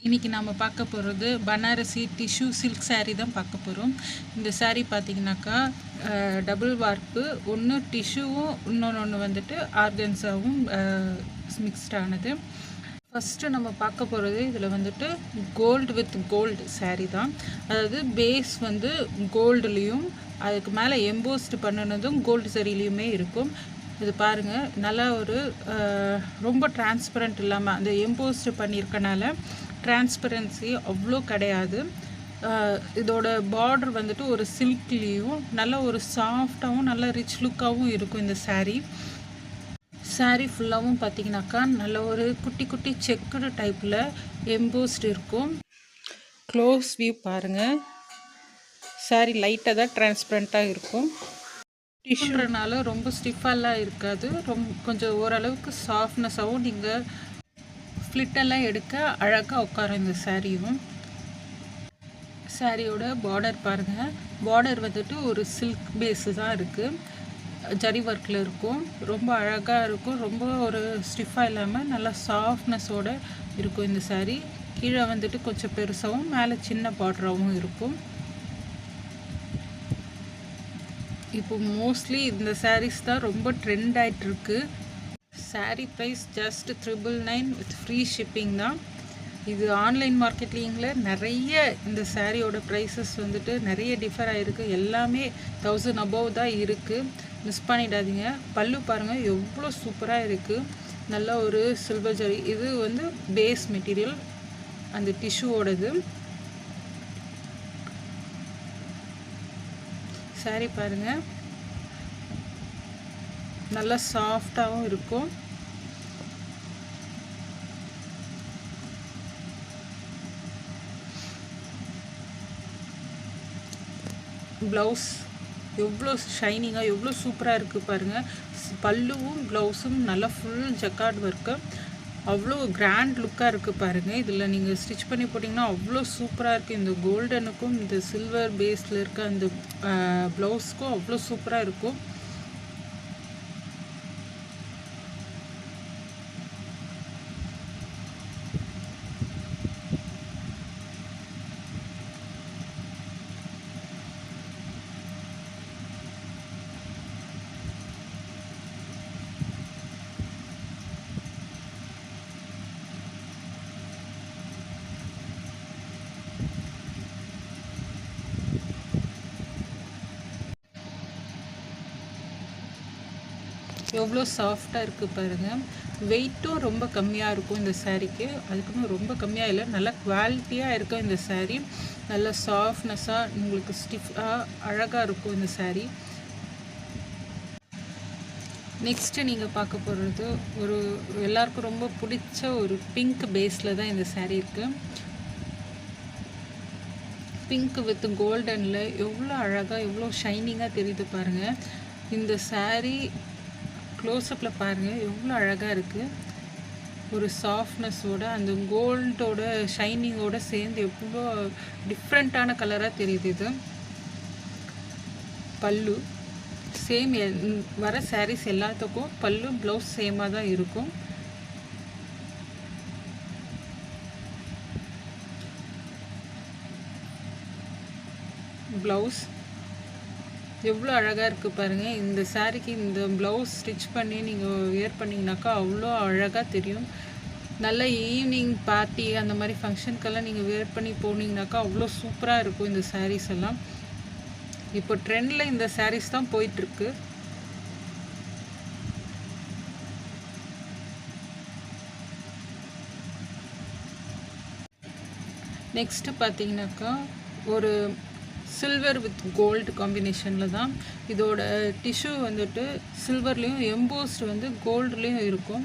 இன்றைக்கி நம்ம பார்க்க போகிறது பனாரசி டிஷ்யூ சில்க் saree தான் பார்க்க போகிறோம். இந்த saree பார்த்திங்கனாக்கா டபுள் வார்ப்பு, ஒன்று டிஷ்யூவும் இன்னொன்று வந்துட்டு ஆர்கன்ஸாவும் மிக்ஸ்டானது. ஃபஸ்ட்டு நம்ம பார்க்க போகிறது இதில் வந்துட்டு கோல்டு வித் கோல்டு saree தான். அதாவது பேஸ் வந்து கோல்டுலேயும் அதுக்கு மேலே எம்போஸ்டு பண்ணினதும் கோல்டு சரிலையுமே இருக்கும். இது பாருங்கள், நல்லா ஒரு ரொம்ப டிரான்ஸ்பரண்ட் இல்லாமல் அந்த எம்போஸ்டு பண்ணியிருக்கனால டிரான்ஸ்பரன்சி அவ்வளோ கிடையாது. இதோட பார்டர் வந்துட்டு ஒரு சில்க்லேயும் நல்ல ஒரு சாஃப்டாகவும் நல்ல ரிச் லுக்காகவும் இருக்கும். இந்த saree ஃபுல்லாகவும் பார்த்திங்கனாக்கா நல்ல ஒரு குட்டி குட்டி செக்குடு டைப்பில் எம்போஸ்டு இருக்கும். க்ளோஸ் வியூ பாருங்கள், saree லைட்டாக தான் டிரான்ஸ்பரண்ட்டாக இருக்கும். டிஷ்யூன்றனால ரொம்ப ஸ்டிஃபாலாம் இருக்காது, கொஞ்சம் ஓரளவுக்கு சாஃப்ட்னஸாகவும் நீங்கள் ஃப்ளிட்டெல்லாம் எடுக்க அழகாக உட்காரும். இந்த சாரியும் சாரியோட பார்டர் பாருங்கள், பார்டர் வந்துட்டு ஒரு சில்க் பேஸு தான் இருக்குது, ஜரி ஒர்க்கில் இருக்கும். ரொம்ப அழகாக இருக்கும், ரொம்ப ஒரு ஸ்டிஃபாக இல்லாமல் நல்லா சாஃப்ட்னஸோடு இருக்கும். இந்த saree கீழே வந்துட்டு கொஞ்சம் பெருசாகவும் மேலே சின்ன பார்டராகவும் இருக்கும். இப்போ மோஸ்ட்லி இந்த sarees தான் ரொம்ப ட்ரெண்ட் ஆகிட்டுருக்கு. saree price just 999 with free shipping தான். இது ஆன்லைன் மார்க்கெட்டிங்கில் நிறைய இந்த சாரியோட ப்ரைஸஸ் வந்துட்டு நிறைய டிஃபர் ஆகிருக்கு. எல்லாமே 1000 above தான் இருக்குது, மிஸ் பண்ணிடாதீங்க. பல்லு பாருங்கள் எவ்வளோ சூப்பராக இருக்குது, நல்ல ஒரு சில்வர் ஜரி. இது வந்து பேஸ் மெட்டீரியல் அந்த டிஷ்யூவோடது. saree பாருங்கள் நல்லா சாஃப்டாகவும் இருக்கும். ப்ளவுஸ் எவ்வளோ ஷைனிங்காக எவ்வளோ சூப்பராக இருக்குது பாருங்கள். பல்லுவும் ப்ளவுஸும் நல்லா ஃபுல் ஜக்கார்ட் ஒர்க்கு, அவ்வளோ கிராண்ட் லுக்காக இருக்குது பாருங்கள். இதில் நீங்கள் ஸ்டிச் பண்ணி போட்டிங்கன்னா அவ்வளோ சூப்பராக இருக்குது. இந்த கோல்டனுக்கும் இந்த சில்வர் பேஸில் இருக்க அந்த ப்ளவுஸ்க்கும் அவ்வளோ சூப்பராக இருக்கும். எவ்வளோ சாஃப்டாக இருக்குது பாருங்கள். வெயிட்டும் ரொம்ப கம்மியாக இருக்கும் இந்த சாரீக்கு, அதுக்குன்னு ரொம்ப கம்மியாக இல்லை, நல்லா குவாலிட்டியாக இருக்கும் இந்த saree. நல்ல சாஃப்ட்னஸாக உங்களுக்கு ஸ்டிஃபாக அழகாக இருக்கும் இந்த saree. நெக்ஸ்ட்டு நீங்கள் பார்க்க போகிறது ஒரு எல்லாருக்கும் ரொம்ப பிடிச்ச ஒரு பிங்க் பேஸில் தான் இந்த saree இருக்குது. பிங்க் வித் கோல்டனில் எவ்வளோ அழகாக எவ்வளோ ஷைனிங்காக தெரியுது பாருங்கள். இந்த saree க்ளோஸ்அப்பில் பாருங்கள் எவ்வளோ அழகாக இருக்குது. ஒரு சாஃப்ட்னஸோட அந்த கோல்டோட ஷைனிங்கோடு சேர்ந்து எவ்வளோ டிஃப்ரெண்ட்டான கலராக தெரியுது. இது பல்லு சேம், வர sarees எல்லாத்துக்கும் பல்லு ப்ளவுஸ் சேமாக தான் இருக்கும். ப்ளவுஸ் எவ்வளோ அழகாக இருக்குது பாருங்கள். இந்த சாரீக்கு இந்த ப்ளவுஸ் ஸ்டிச் பண்ணி நீங்கள் வியர் பண்ணிங்கனாக்கா அவ்வளோ அழகாக தெரியும். நல்ல ஈவினிங் பார்ட்டி அந்த மாதிரி ஃபங்க்ஷனுக்கெல்லாம் நீங்கள் வியர் பண்ணி போனீங்கனாக்கா அவ்வளோ சூப்பராக இருக்கும் இந்த sarees எல்லாம். இப்போ ட்ரெண்டில் இந்த sarees தான் போயிட்டுருக்கு. நெக்ஸ்ட்டு பார்த்தீங்கன்னாக்கா ஒரு சில்வர் வித் கோல்டு காம்பினேஷனில் தான். இதோட டிஷ்யூ வந்துட்டு சில்வர்லேயும் எம்போஸ்டு வந்து கோல்டுலேயும் இருக்கும்.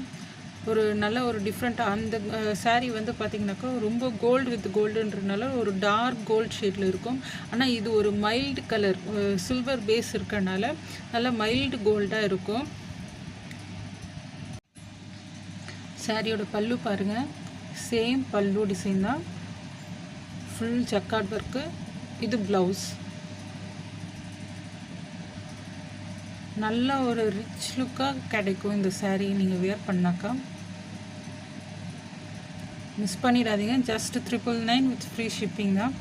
ஒரு நல்ல ஒரு டிஃப்ரெண்ட்டாக அந்த saree வந்து பார்த்திங்கனாக்கா ரொம்ப கோல்டு வித் கோல்டுன்றதுனால ஒரு டார்க் கோல்டு ஷேடில் இருக்கும். ஆனால் இது ஒரு மைல்டு கலர், சில்வர் பேஸ் இருக்கனால நல்ல மைல்டு கோல்டாக இருக்கும். சாரியோட பல்லு பாருங்கள், சேம் பல்லு டிசைன் தான், ஃபுல் ஜக்கார்ட் ஒர்க்கு. இது ப்ளவுஸ் நல்ல ஒரு ரிச் லுக்காக கிடைக்கும் இந்த saree நீங்கள் வியர் பண்ணாக்கா. மிஸ் பண்ணிடாதீங்க. ஜஸ்ட் 999 வித் ஃப்ரீ ஷிப்பிங் தான்.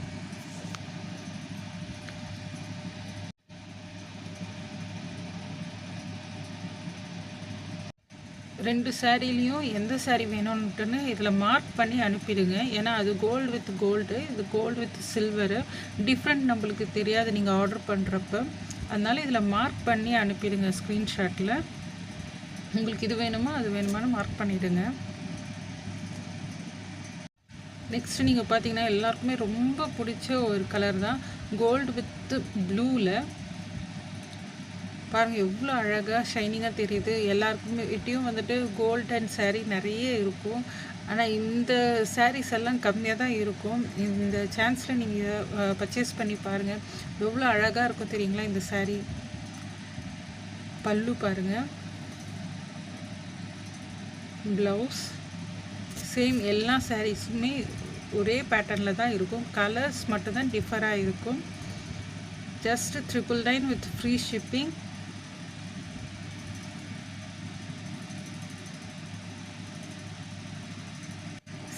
ரெண்டு சாரீலையும் எந்த சாரீ வேணும்னுட்டுன்னு இதில் மார்க் பண்ணி அனுப்பிடுங்க. ஏன்னா அது கோல்டு வித் கோல்டு, இது கோல்டு வித் சில்வரு. டிஃப்ரெண்ட் நம்மளுக்கு தெரியாது நீங்கள் ஆர்டர் பண்ணுறப்ப. அதனால் இதில் மார்க் பண்ணி அனுப்பிடுங்க ஸ்க்ரீன்ஷாட்டில். உங்களுக்கு இது வேணுமா அது வேணுமான்னு மார்க் பண்ணிவிடுங்க. நெக்ஸ்ட்டு நீங்கள் பார்த்தீங்கன்னா எல்லாருக்குமே ரொம்ப பிடிச்ச ஒரு கலர் தான் கோல்டு வித் ப்ளூவில். பாருங்கள் எவ்வளோ அழகாக ஷைனிங்காக தெரியுது. எல்லாருக்குமே இட்டையும் வந்துட்டு கோல்டன் சாரீ நிறைய இருக்கும். ஆனால் இந்த சாரீஸ் எல்லாம் கம்மியாக தான் இருக்கும். இந்த சான்ஸில் நீங்கள் பர்ச்சேஸ் பண்ணி பாருங்கள். எவ்வளோ அழகாக இருக்கும் தெரியுங்களா இந்த சாரீ. பல்லு பாருங்கள், ப்ளவுஸ் சேம். எல்லா சாரீஸுமே ஒரே பேட்டர்னில் தான் இருக்கும். கலர்ஸ் மட்டும்தான் டிஃபராக இருக்கும். Just 999 with free shipping.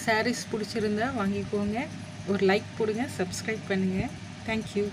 Sarees பிடிச்சிருந்தா வாங்கிக்கோங்க. ஒரு லைக் போடுங்க, சப்ஸ்கிரைப் பண்ணுங்கள். தேங்க்யூ.